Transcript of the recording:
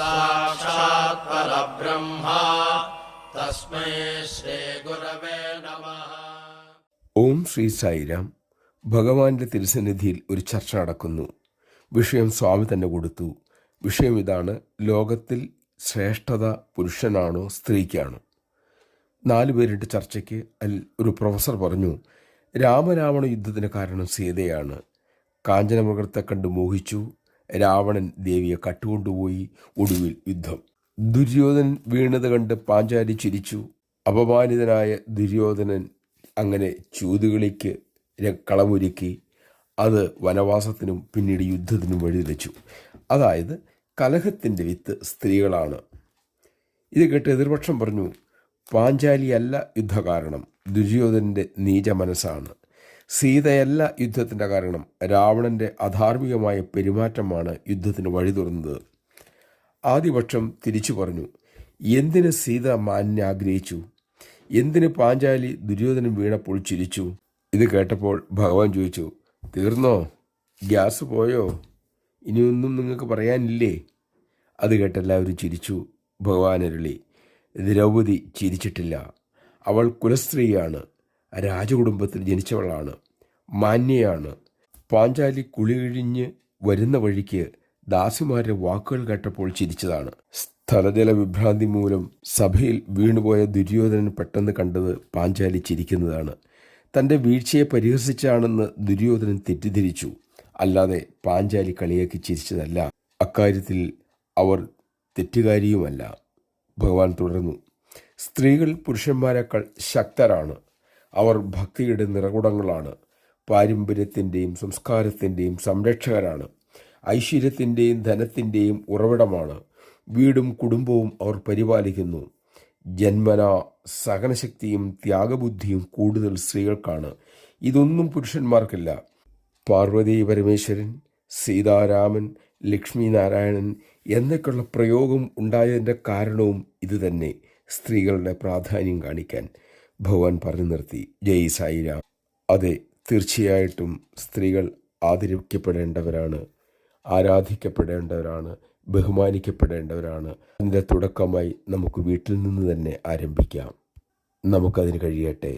സാക്ഷാത് പരബ്രഹ്മ തസ്മൈ ശ്രീ ഗുരവേ നമഃ. ഓം ശ്രീ സായിരാം. ഭഗവാന്റെ തിരുസന്നിധിയിൽ ഒരു ചർച്ച നടക്കുന്നു. വിഷയം സ്വാമി തന്നെ കൊടുത്തു. വിഷയം ഇതാണ്: ലോകത്തിൽ ശ്രേഷ്ഠത പുരുഷനാണോ സ്ത്രീക്കാണോ? 4 പേരിട്ട് ചർച്ചയ്ക്ക് ഒരു പ്രൊഫസർ പറഞ്ഞു, രാമരാവണ യുദ്ധത്തിന് കാരണം സീതയാണ്. കാഞ്ചനമൃഗത്തെ കണ്ട് മോഹിച്ചു. രാവണൻ ദേവിയെ കട്ടുകൊണ്ടുപോയി. ഒടുവിൽ യുദ്ധം. ദുര്യോധനൻ വീണത് കണ്ട് പാഞ്ചാലി ചിരിച്ചു. അപമാനിതനായ ദുര്യോധനൻ അങ്ങനെ ചൂതുകളിക്ക് കളമൊരുക്കി. അത് വനവാസത്തിനും പിന്നീട് യുദ്ധത്തിനും വഴിതെളിച്ചു. അതായത് കലഹത്തിൻ്റെ വിത്ത് സ്ത്രീകളാണ്. ഇത് കേട്ട് എതിർപക്ഷം പറഞ്ഞു, പാഞ്ചാലിയല്ല യുദ്ധകാരണം, ദുര്യോധനൻ്റെ നീച മനസ്സാണ്. സീതയല്ല യുദ്ധത്തിൻ്റെ കാരണം, രാവണൻ്റെ അധാർമികമായ പെരുമാറ്റമാണ് യുദ്ധത്തിന് വഴി തുറന്നത്. ആദ്യപക്ഷം തിരിച്ചു പറഞ്ഞു, എന്തിന് സീത മാനിനെ ആഗ്രഹിച്ചു? എന്തിന് പാഞ്ചാലി ദുര്യോധനൻ വീണപ്പോൾ ചിരിച്ചു? ഇത് കേട്ടപ്പോൾ ഭഗവാൻ ചോദിച്ചു, തീർന്നോ? ഗ്യാസ് പോയോ? ഇനിയൊന്നും നിങ്ങൾക്ക് പറയാനില്ലേ? അത് കേട്ടെല്ലാവരും ചിരിച്ചു. ഭഗവാൻ അരുളി, ദ്രൗപദി ചിരിച്ചിട്ടില്ല. അവൾ കുലസ്ത്രീയാണ്, രാജകുടുംബത്തിൽ ജനിച്ചവളാണ്, മാന്യയാണ്. പാഞ്ചാലി കുളി കഴിഞ്ഞ് വരുന്ന വഴിക്ക് ദാസിമാരുടെ വാക്കുകൾ കേട്ടപ്പോൾ ചിരിച്ചതാണ്. സ്ഥലജല വിഭ്രാന്തി മൂലം സഭയിൽ വീണുപോയ ദുര്യോധനൻ പെട്ടെന്ന് കണ്ടത് പാഞ്ചാലി ചിരിക്കുന്നതാണ്. തൻ്റെ വീഴ്ചയെ പരിഹസിച്ചാണെന്ന് ദുര്യോധനൻ തെറ്റിദ്ധരിച്ചു. അല്ലാതെ പാഞ്ചാലി കളിയാക്കി ചിരിച്ചതല്ല. അക്കാര്യത്തിൽ അവർ തെറ്റുകാരിയുമല്ല. ഭഗവാൻ തുടർന്നു, സ്ത്രീകൾ പുരുഷന്മാരെക്കാൾ ശക്തരാണ്. അവർ ഭക്തിയുടെ നിറകുടങ്ങളാണ്. പാരമ്പര്യത്തിൻ്റെയും സംസ്കാരത്തിൻ്റെയും സംരക്ഷകരാണ്. ഐശ്വര്യത്തിൻ്റെയും ധനത്തിൻ്റെയും ഉറവിടമാണ്. വീടും കുടുംബവും അവർ പരിപാലിക്കുന്നു. ജന്മനാ സഹനശക്തിയും ത്യാഗബുദ്ധിയും കൂടുതൽ സ്ത്രീകൾക്കാണ്. ഇതൊന്നും പുരുഷന്മാർക്കില്ല. പാർവതി പരമേശ്വരൻ, സീതാരാമൻ, ലക്ഷ്മി നാരായണൻ എന്നൊക്കെയുള്ള പ്രയോഗം ഉണ്ടായതിൻ്റെ കാരണവും ഇതുതന്നെ, സ്ത്രീകളുടെ പ്രാധാന്യം കാണിക്കാൻ. ഭഗവാൻ പറഞ്ഞു നിർത്തി. ജയ് സായിരാം. അതെ, തീർച്ചയായിട്ടും സ്ത്രീകൾ ആദരിക്കപ്പെടേണ്ടവരാണ്, ആരാധിക്കപ്പെടേണ്ടവരാണ്, ബഹുമാനിക്കപ്പെടേണ്ടവരാണ്. അതിൻ്റെ തുടക്കമായി നമുക്ക് വീട്ടിൽ നിന്ന് തന്നെ ആരംഭിക്കാം. നമുക്കതിന് കഴിയട്ടെ.